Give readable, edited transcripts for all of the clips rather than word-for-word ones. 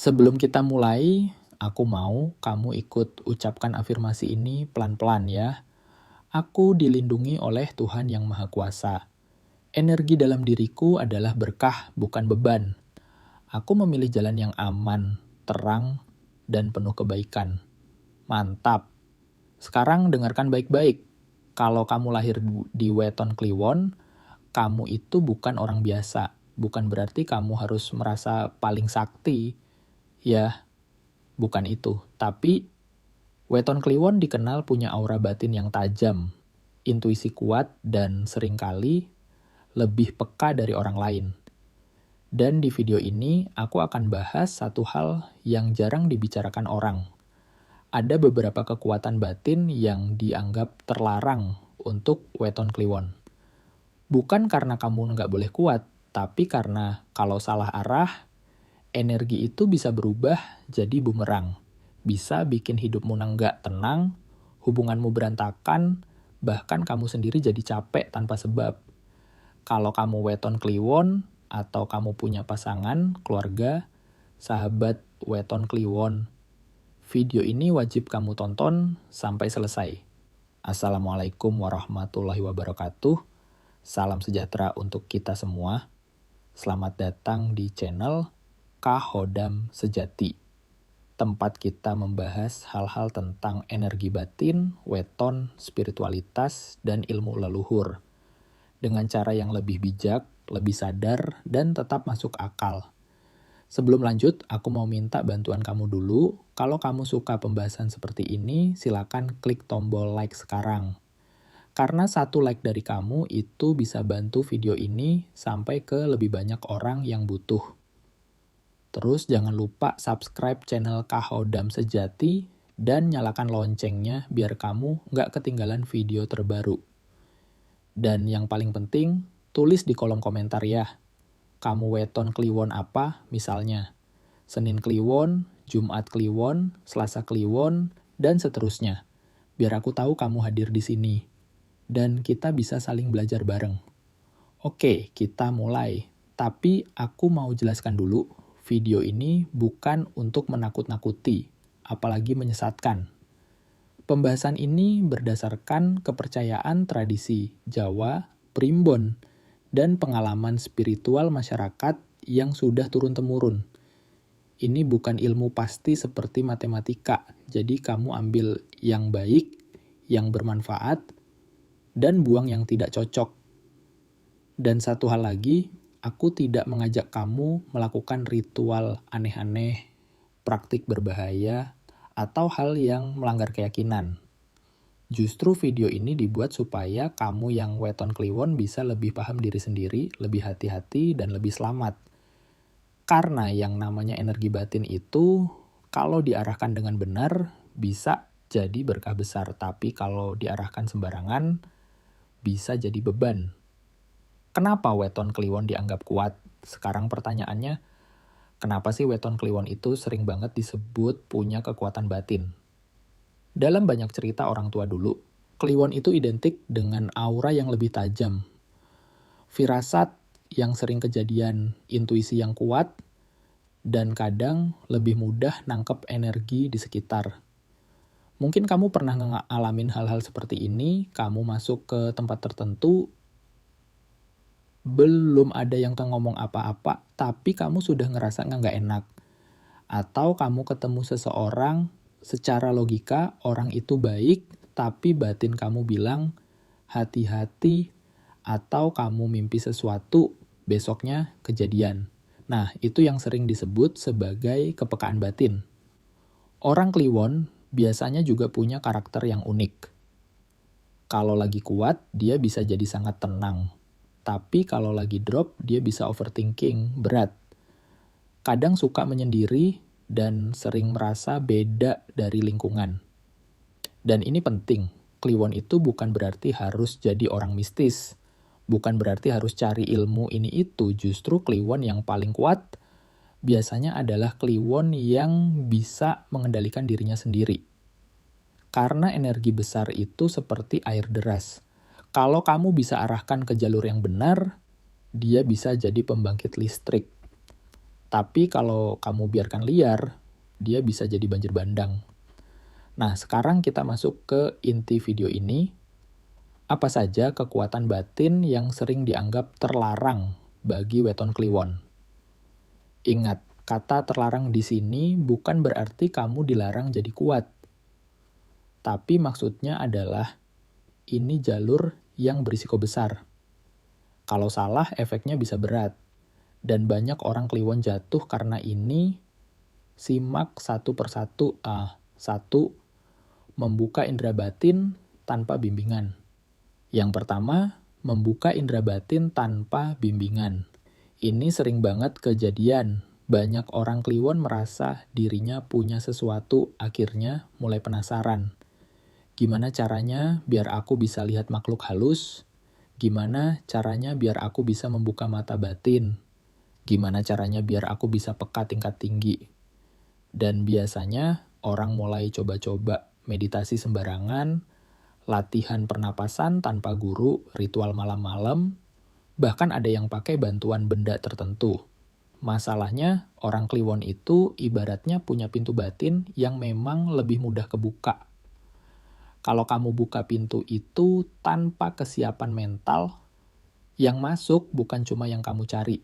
Sebelum kita mulai, aku mau kamu ikut ucapkan afirmasi ini pelan-pelan ya. Aku dilindungi oleh Tuhan Yang Maha Kuasa. Energi dalam diriku adalah berkah, bukan beban. Aku memilih jalan yang aman, terang, dan penuh kebaikan. Mantap. Sekarang dengarkan baik-baik. Kalau kamu lahir di Weton Kliwon, kamu itu bukan orang biasa. Bukan berarti kamu harus merasa paling sakti. Ya, bukan itu. Tapi Weton Kliwon dikenal punya aura batin yang tajam, intuisi kuat, dan seringkali lebih peka dari orang lain. Dan di video ini, aku akan bahas satu hal yang jarang dibicarakan orang. Ada beberapa kekuatan batin yang dianggap terlarang untuk Weton Kliwon. Bukan karena kamu nggak boleh kuat, tapi karena kalau salah arah, energi itu bisa berubah jadi bumerang. Bisa bikin hidupmu nggak tenang, hubunganmu berantakan, bahkan kamu sendiri jadi capek tanpa sebab. Kalau kamu Weton Kliwon, atau kamu punya pasangan, keluarga, sahabat Weton Kliwon, video ini wajib kamu tonton sampai selesai. Assalamualaikum warahmatullahi wabarakatuh. Salam sejahtera untuk kita semua. Selamat datang di channel Kahodam Sejati. Tempat kita membahas hal-hal tentang energi batin, weton, spiritualitas, dan ilmu leluhur. Dengan cara yang lebih bijak, lebih sadar, dan tetap masuk akal. Sebelum lanjut, aku mau minta bantuan kamu dulu. Kalau kamu suka pembahasan seperti ini, silakan klik tombol like sekarang. Karena satu like dari kamu itu bisa bantu video ini sampai ke lebih banyak orang yang butuh. Terus jangan lupa subscribe channel Kahodam Sejati dan nyalakan loncengnya biar kamu nggak ketinggalan video terbaru. Dan yang paling penting, tulis di kolom komentar ya. Kamu Weton Kliwon apa misalnya? Senin Kliwon, Jumat Kliwon, Selasa Kliwon, dan seterusnya. Biar aku tahu kamu hadir di sini. Dan kita bisa saling belajar bareng. Oke, kita mulai. Tapi aku mau jelaskan dulu, video ini bukan untuk menakut-nakuti, apalagi menyesatkan. Pembahasan ini berdasarkan kepercayaan tradisi Jawa, Primbon, dan pengalaman spiritual masyarakat yang sudah turun-temurun. Ini bukan ilmu pasti seperti matematika, jadi kamu ambil yang baik, yang bermanfaat, dan buang yang tidak cocok. Dan satu hal lagi, aku tidak mengajak kamu melakukan ritual aneh-aneh, praktik berbahaya, atau hal yang melanggar keyakinan. Justru video ini dibuat supaya kamu yang Weton Kliwon bisa lebih paham diri sendiri, lebih hati-hati, dan lebih selamat. Karena yang namanya energi batin itu, kalau diarahkan dengan benar, bisa jadi berkah besar. Tapi kalau diarahkan sembarangan, bisa jadi beban. Kenapa Weton Kliwon dianggap kuat? Sekarang pertanyaannya, kenapa sih Weton Kliwon itu sering banget disebut punya kekuatan batin? Dalam banyak cerita orang tua dulu, Kliwon itu identik dengan aura yang lebih tajam, firasat yang sering kejadian, intuisi yang kuat, dan kadang lebih mudah nangkep energi di sekitar. Mungkin kamu pernah ngalamin hal-hal seperti ini, kamu masuk ke tempat tertentu, belum ada yang ngomong apa-apa, tapi kamu sudah ngerasa nggak enak. Atau kamu ketemu seseorang, secara logika orang itu baik, tapi batin kamu bilang hati-hati, atau kamu mimpi sesuatu, besoknya kejadian. Nah, itu yang sering disebut sebagai kepekaan batin. Orang Kliwon biasanya juga punya karakter yang unik. Kalau lagi kuat, dia bisa jadi sangat tenang. Tapi kalau lagi drop, dia bisa overthinking, berat. Kadang suka menyendiri dan sering merasa beda dari lingkungan. Dan ini penting, Kliwon itu bukan berarti harus jadi orang mistis. Bukan berarti harus cari ilmu ini itu, justru Kliwon yang paling kuat biasanya adalah Kliwon yang bisa mengendalikan dirinya sendiri. Karena energi besar itu seperti air deras. Kalau kamu bisa arahkan ke jalur yang benar, dia bisa jadi pembangkit listrik. Tapi kalau kamu biarkan liar, dia bisa jadi banjir bandang. Nah, sekarang kita masuk ke inti video ini. Apa saja kekuatan batin yang sering dianggap terlarang bagi weton kliwon? Ingat, kata terlarang di sini bukan berarti kamu dilarang jadi kuat. Tapi maksudnya adalah ini jalur yang berisiko besar. Kalau salah, efeknya bisa berat. Dan banyak orang kliwon jatuh karena ini. Simak satu persatu. Satu, membuka indera batin tanpa bimbingan. Yang pertama, membuka indera batin tanpa bimbingan. Ini sering banget kejadian. Banyak orang kliwon merasa dirinya punya sesuatu, akhirnya mulai penasaran. Gimana caranya biar aku bisa lihat makhluk halus? Gimana caranya biar aku bisa membuka mata batin? Gimana caranya biar aku bisa peka tingkat tinggi? Dan biasanya orang mulai coba-coba meditasi sembarangan, latihan pernapasan tanpa guru, ritual malam-malam, bahkan ada yang pakai bantuan benda tertentu. Masalahnya, orang kliwon itu ibaratnya punya pintu batin yang memang lebih mudah kebuka. Kalau kamu buka pintu itu tanpa kesiapan mental, yang masuk bukan cuma yang kamu cari.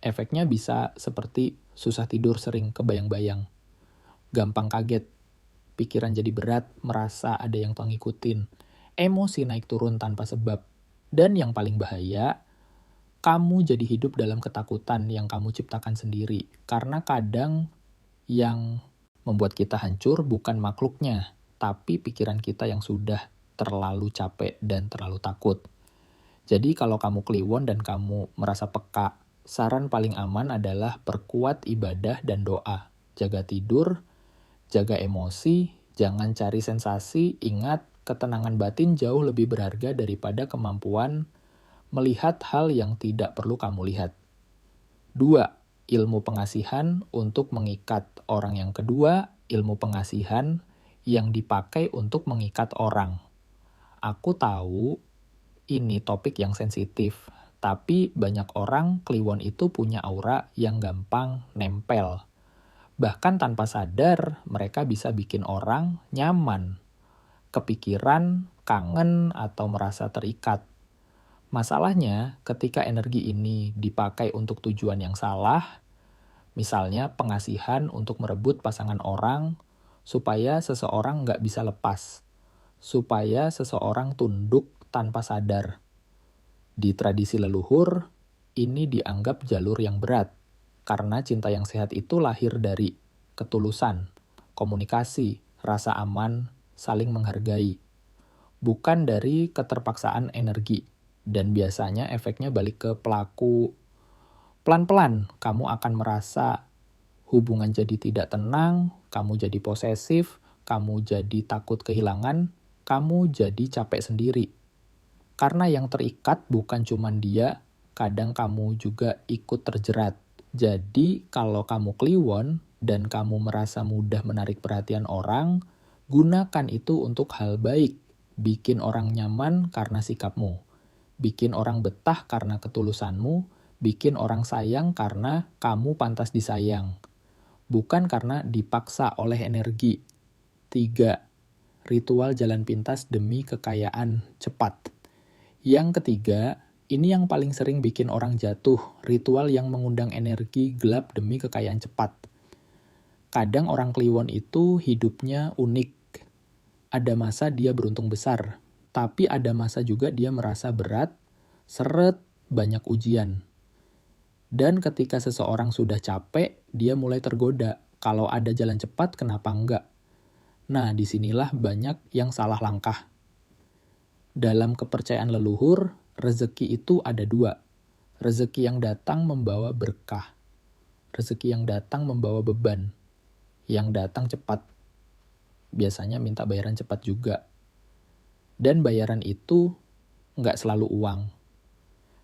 Efeknya bisa seperti susah tidur sering kebayang-bayang, gampang kaget, pikiran jadi berat, merasa ada yang ngikutin, emosi naik turun tanpa sebab, dan yang paling bahaya, kamu jadi hidup dalam ketakutan yang kamu ciptakan sendiri. Karena kadang yang membuat kita hancur bukan makhluknya, tapi pikiran kita yang sudah terlalu capek dan terlalu takut. Jadi kalau kamu kliwon dan kamu merasa peka, saran paling aman adalah perkuat ibadah dan doa. Jaga tidur, jaga emosi, jangan cari sensasi, ingat ketenangan batin jauh lebih berharga daripada kemampuan melihat hal yang tidak perlu kamu lihat. 2. Ilmu pengasihan untuk mengikat. Orang yang kedua, ilmu pengasihan yang dipakai untuk mengikat orang. Aku tahu ini topik yang sensitif, tapi banyak orang kliwon itu punya aura yang gampang nempel. Bahkan tanpa sadar, mereka bisa bikin orang nyaman, kepikiran, kangen, atau merasa terikat. Masalahnya, ketika energi ini dipakai untuk tujuan yang salah, misalnya pengasihan untuk merebut pasangan orang, supaya seseorang nggak bisa lepas, supaya seseorang tunduk tanpa sadar. Di tradisi leluhur, ini dianggap jalur yang berat, karena cinta yang sehat itu lahir dari ketulusan, komunikasi, rasa aman, saling menghargai, bukan dari keterpaksaan energi. Dan biasanya efeknya balik ke pelaku. Pelan-pelan kamu akan merasa hubungan jadi tidak tenang, kamu jadi posesif, kamu jadi takut kehilangan, kamu jadi capek sendiri. Karena yang terikat bukan cuma dia, kadang kamu juga ikut terjerat. Jadi kalau kamu kliwon dan kamu merasa mudah menarik perhatian orang, gunakan itu untuk hal baik. Bikin orang nyaman karena sikapmu. Bikin orang betah karena ketulusanmu, bikin orang sayang karena kamu pantas disayang. Bukan karena dipaksa oleh energi. 3. Ritual jalan pintas demi kekayaan cepat. Yang ketiga, ini yang paling sering bikin orang jatuh, ritual yang mengundang energi gelap demi kekayaan cepat. Kadang orang kliwon itu hidupnya unik. Ada masa dia beruntung besar, tapi ada masa juga dia merasa berat, seret, banyak ujian. Dan ketika seseorang sudah capek, dia mulai tergoda. Kalau ada jalan cepat, kenapa enggak? Nah, disinilah banyak yang salah langkah. Dalam kepercayaan leluhur, rezeki itu ada 2. Rezeki yang datang membawa berkah. Rezeki yang datang membawa beban. Yang datang cepat. Biasanya minta bayaran cepat juga. Dan bayaran itu nggak selalu uang.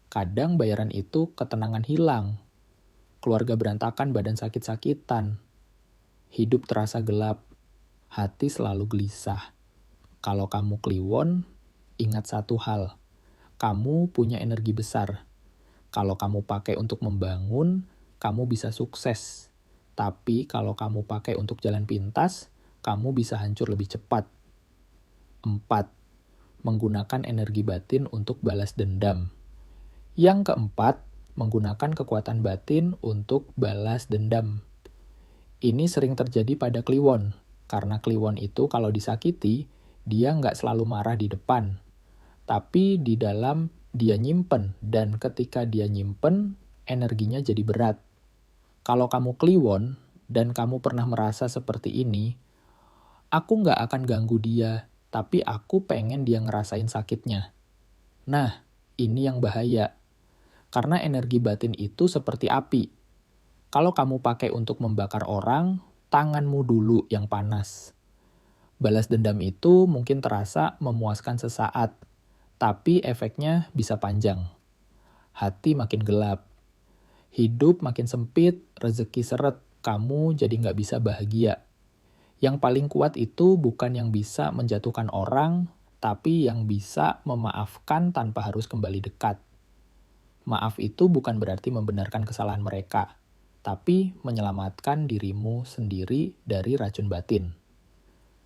Kadang bayaran itu ketenangan hilang. Keluarga berantakan, badan sakit-sakitan. Hidup terasa gelap. Hati selalu gelisah. Kalau kamu kliwon, ingat satu hal. Kamu punya energi besar. Kalau kamu pakai untuk membangun, kamu bisa sukses. Tapi kalau kamu pakai untuk jalan pintas, kamu bisa hancur lebih cepat. 4. Menggunakan energi batin untuk balas dendam. Yang keempat, menggunakan kekuatan batin untuk balas dendam. Ini sering terjadi pada Kliwon, karena Kliwon itu kalau disakiti, dia nggak selalu marah di depan. Tapi di dalam dia nyimpen, dan ketika dia nyimpen, energinya jadi berat. Kalau kamu Kliwon, dan kamu pernah merasa seperti ini, aku nggak akan ganggu dia, tapi aku pengen dia ngerasain sakitnya. Nah, ini yang bahaya. Karena energi batin itu seperti api. Kalau kamu pakai untuk membakar orang, tanganmu dulu yang panas. Balas dendam itu mungkin terasa memuaskan sesaat, tapi efeknya bisa panjang. Hati makin gelap. Hidup makin sempit, rezeki seret, kamu jadi nggak bisa bahagia. Yang paling kuat itu bukan yang bisa menjatuhkan orang, tapi yang bisa memaafkan tanpa harus kembali dekat. Maaf itu bukan berarti membenarkan kesalahan mereka, tapi menyelamatkan dirimu sendiri dari racun batin.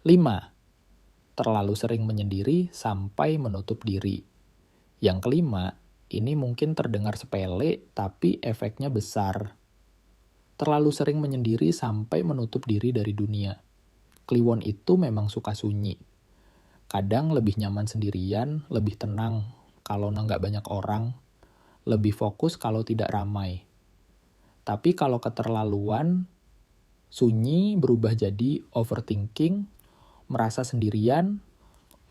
5. Terlalu sering menyendiri sampai menutup diri. Yang kelima, ini mungkin terdengar sepele, tapi efeknya besar. Terlalu sering menyendiri sampai menutup diri dari dunia. Kliwon itu memang suka sunyi. Kadang lebih nyaman sendirian, lebih tenang kalau nggak banyak orang, lebih fokus kalau tidak ramai. Tapi kalau keterlaluan, sunyi berubah jadi overthinking, merasa sendirian,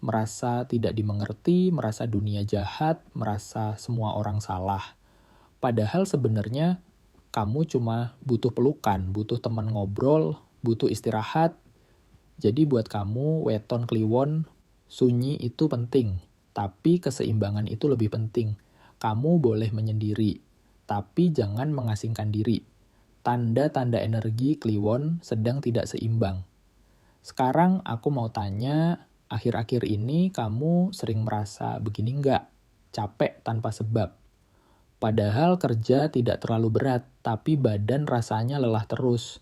merasa tidak dimengerti, merasa dunia jahat, merasa semua orang salah. Padahal sebenarnya kamu cuma butuh pelukan, butuh teman ngobrol, butuh istirahat. Jadi buat kamu, weton Kliwon, sunyi itu penting, tapi keseimbangan itu lebih penting. Kamu boleh menyendiri, tapi jangan mengasingkan diri. Tanda-tanda energi Kliwon sedang tidak seimbang. Sekarang aku mau tanya, akhir-akhir ini kamu sering merasa begini nggak? Capek tanpa sebab. Padahal kerja tidak terlalu berat, tapi badan rasanya lelah terus.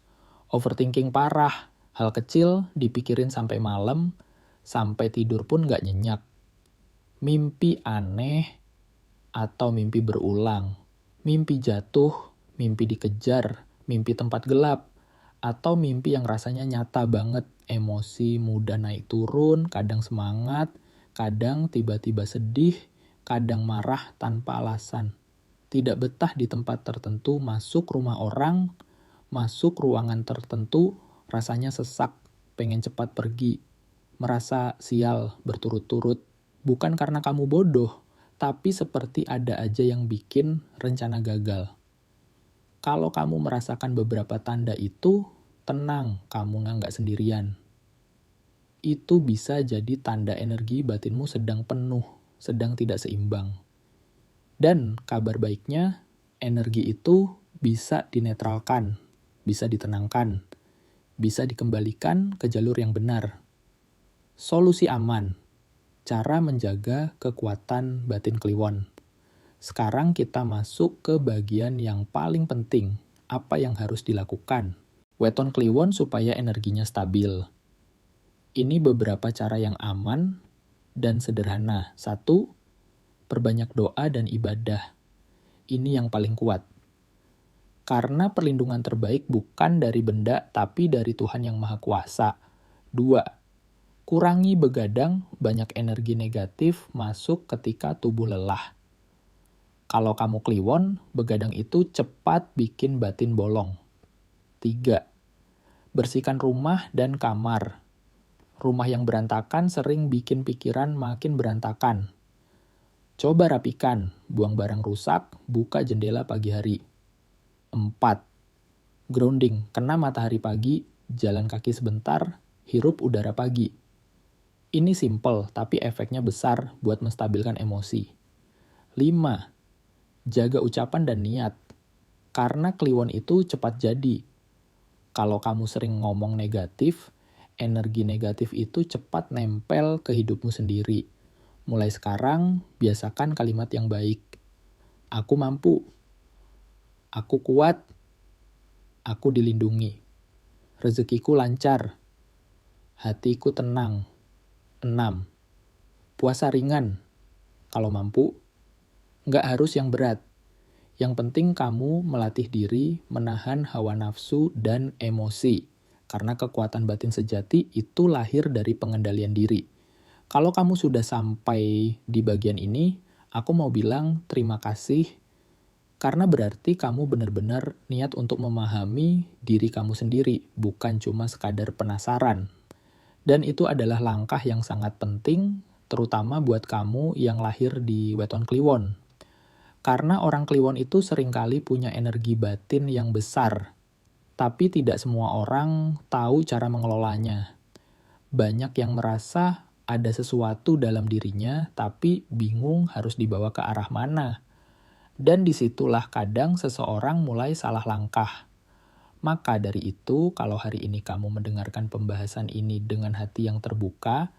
Overthinking parah, hal kecil dipikirin sampai malam, sampai tidur pun nggak nyenyak. Mimpi aneh, atau mimpi berulang, mimpi jatuh, mimpi dikejar, mimpi tempat gelap, atau mimpi yang rasanya nyata banget, emosi mudah naik turun, kadang semangat, kadang tiba-tiba sedih, kadang marah tanpa alasan. Tidak betah di tempat tertentu, masuk rumah orang, masuk ruangan tertentu, rasanya sesak, pengen cepat pergi, merasa sial berturut-turut. Bukan karena kamu bodoh, tapi seperti ada aja yang bikin rencana gagal. Kalau kamu merasakan beberapa tanda itu, tenang, kamu nggak sendirian. Itu bisa jadi tanda energi batinmu sedang penuh, sedang tidak seimbang. Dan kabar baiknya, energi itu bisa dinetralkan, bisa ditenangkan, bisa dikembalikan ke jalur yang benar. Solusi aman. Cara menjaga kekuatan batin Kliwon. Sekarang kita masuk ke bagian yang paling penting. Apa yang harus dilakukan? Weton Kliwon supaya energinya stabil. Ini beberapa cara yang aman dan sederhana. 1. Perbanyak doa dan ibadah. Ini yang paling kuat. Karena perlindungan terbaik bukan dari benda, tapi dari Tuhan yang Maha Kuasa. 2. Kurangi begadang, banyak energi negatif masuk ketika tubuh lelah. Kalau kamu Kliwon, begadang itu cepat bikin batin bolong. 3. Bersihkan rumah dan kamar. Rumah yang berantakan sering bikin pikiran makin berantakan. Coba rapikan, buang barang rusak, buka jendela pagi hari. 4. Grounding, kena matahari pagi, jalan kaki sebentar, hirup udara pagi. Ini simple, tapi efeknya besar buat menstabilkan emosi. 5. Jaga ucapan dan niat. Karena Kliwon itu cepat jadi. Kalau kamu sering ngomong negatif, energi negatif itu cepat nempel ke hidupmu sendiri. Mulai sekarang, biasakan kalimat yang baik. Aku mampu. Aku kuat. aku dilindungi. Rezekiku lancar, hatiku tenang. 6. Puasa ringan, kalau mampu. Nggak harus yang berat. Yang penting kamu melatih diri menahan hawa nafsu dan emosi. Karena kekuatan batin sejati itu lahir dari pengendalian diri. Kalau kamu sudah sampai di bagian ini, aku mau bilang terima kasih. Karena berarti kamu benar-benar niat untuk memahami diri kamu sendiri, bukan cuma sekadar penasaran. Dan itu adalah langkah yang sangat penting, terutama buat kamu yang lahir di Weton Kliwon. Karena orang Kliwon itu seringkali punya energi batin yang besar, tapi tidak semua orang tahu cara mengelolanya. Banyak yang merasa ada sesuatu dalam dirinya, tapi bingung harus dibawa ke arah mana. Dan disitulah kadang seseorang mulai salah langkah. Maka dari itu, kalau hari ini kamu mendengarkan pembahasan ini dengan hati yang terbuka,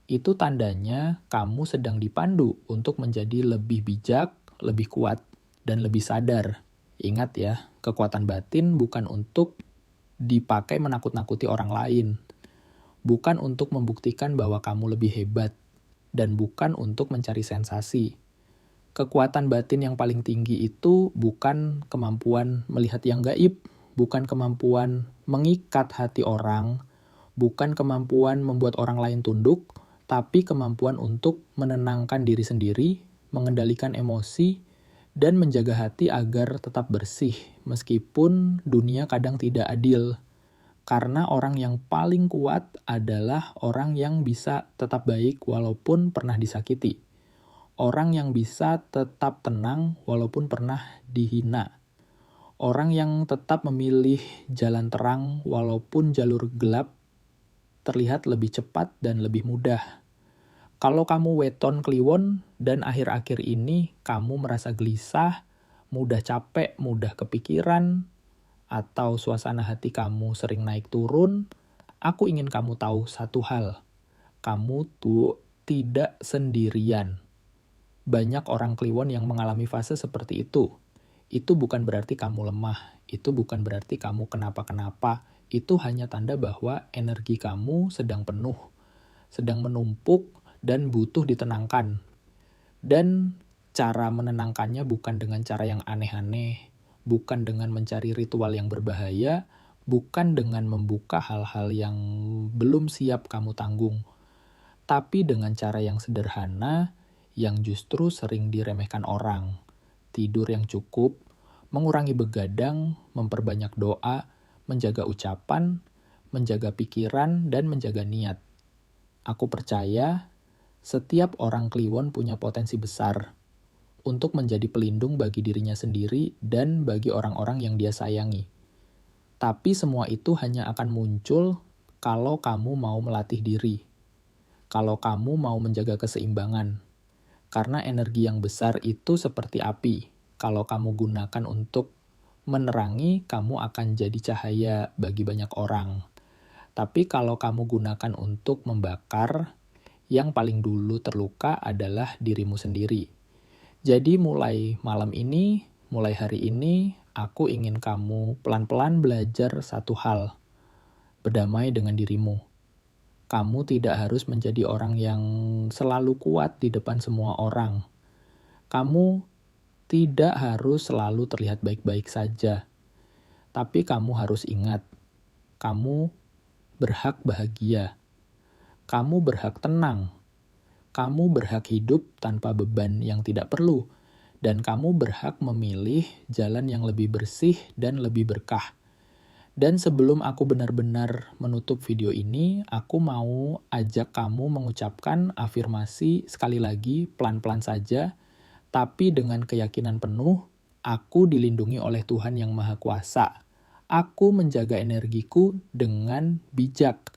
itu tandanya kamu sedang dipandu untuk menjadi lebih bijak, lebih kuat, dan lebih sadar. Ingat ya, kekuatan batin bukan untuk dipakai menakut-nakuti orang lain. Bukan untuk membuktikan bahwa kamu lebih hebat. Dan bukan untuk mencari sensasi. Kekuatan batin yang paling tinggi itu bukan kemampuan melihat yang gaib, bukan kemampuan mengikat hati orang, bukan kemampuan membuat orang lain tunduk, tapi kemampuan untuk menenangkan diri sendiri, mengendalikan emosi, dan menjaga hati agar tetap bersih, meskipun dunia kadang tidak adil. Karena orang yang paling kuat adalah orang yang bisa tetap baik walaupun pernah disakiti. Orang yang bisa tetap tenang walaupun pernah dihina. Orang yang tetap memilih jalan terang walaupun jalur gelap terlihat lebih cepat dan lebih mudah. Kalau kamu Weton Kliwon dan akhir-akhir ini kamu merasa gelisah, mudah capek, mudah kepikiran, atau suasana hati kamu sering naik turun, aku ingin kamu tahu satu hal. Kamu tuh tidak sendirian. Banyak orang Kliwon yang mengalami fase seperti itu. Itu bukan berarti kamu lemah. Itu bukan berarti kamu kenapa-kenapa. Itu hanya tanda bahwa energi kamu sedang penuh, sedang menumpuk, dan butuh ditenangkan. Dan cara menenangkannya bukan dengan cara yang aneh-aneh, bukan dengan mencari ritual yang berbahaya, bukan dengan membuka hal-hal yang belum siap kamu tanggung, tapi dengan cara yang sederhana, yang justru sering diremehkan orang. Tidur yang cukup, mengurangi begadang, memperbanyak doa, menjaga ucapan, menjaga pikiran, dan menjaga niat. Aku percaya setiap orang Kliwon punya potensi besar untuk menjadi pelindung bagi dirinya sendiri dan bagi orang-orang yang dia sayangi. Tapi semua itu hanya akan muncul kalau kamu mau melatih diri, kalau kamu mau menjaga keseimbangan. Karena energi yang besar itu seperti api. Kalau kamu gunakan untuk menerangi, kamu akan jadi cahaya bagi banyak orang. Tapi kalau kamu gunakan untuk membakar, yang paling dulu terluka adalah dirimu sendiri. Jadi mulai malam ini, mulai hari ini, aku ingin kamu pelan-pelan belajar satu hal. Berdamai dengan dirimu. Kamu tidak harus menjadi orang yang selalu kuat di depan semua orang. Kamu tidak harus selalu terlihat baik-baik saja. Tapi kamu harus ingat, kamu berhak bahagia. Kamu berhak tenang. Kamu berhak hidup tanpa beban yang tidak perlu. Dan kamu berhak memilih jalan yang lebih bersih dan lebih berkah. Dan sebelum aku benar-benar menutup video ini, aku mau ajak kamu mengucapkan afirmasi sekali lagi, pelan-pelan saja, tapi dengan keyakinan penuh, aku dilindungi oleh Tuhan Yang Maha Kuasa. Aku menjaga energiku dengan bijak.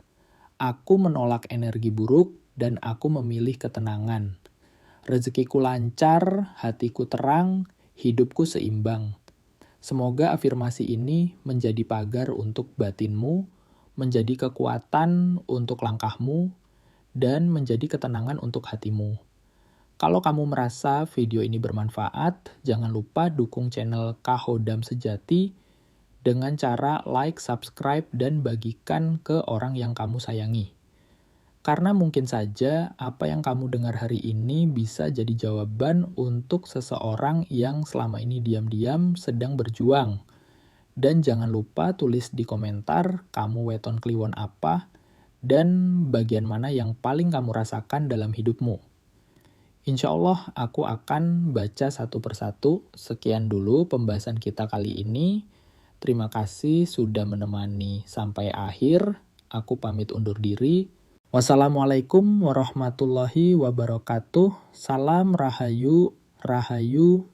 Aku menolak energi buruk dan aku memilih ketenangan. Rezekiku lancar, hatiku terang, hidupku seimbang. Semoga afirmasi ini menjadi pagar untuk batinmu, menjadi kekuatan untuk langkahmu, dan menjadi ketenangan untuk hatimu. Kalau kamu merasa video ini bermanfaat, jangan lupa dukung channel Kahodam Sejati dengan cara like, subscribe, dan bagikan ke orang yang kamu sayangi. Karena mungkin saja apa yang kamu dengar hari ini bisa jadi jawaban untuk seseorang yang selama ini diam-diam sedang berjuang. Dan jangan lupa tulis di komentar kamu weton kliwon apa dan bagian mana yang paling kamu rasakan dalam hidupmu. Insya Allah aku akan baca satu persatu. Sekian dulu pembahasan kita kali ini. Terima kasih sudah menemani sampai akhir. Aku pamit undur diri. Wassalamualaikum warahmatullahi wabarakatuh. Salam Rahayu, Rahayu,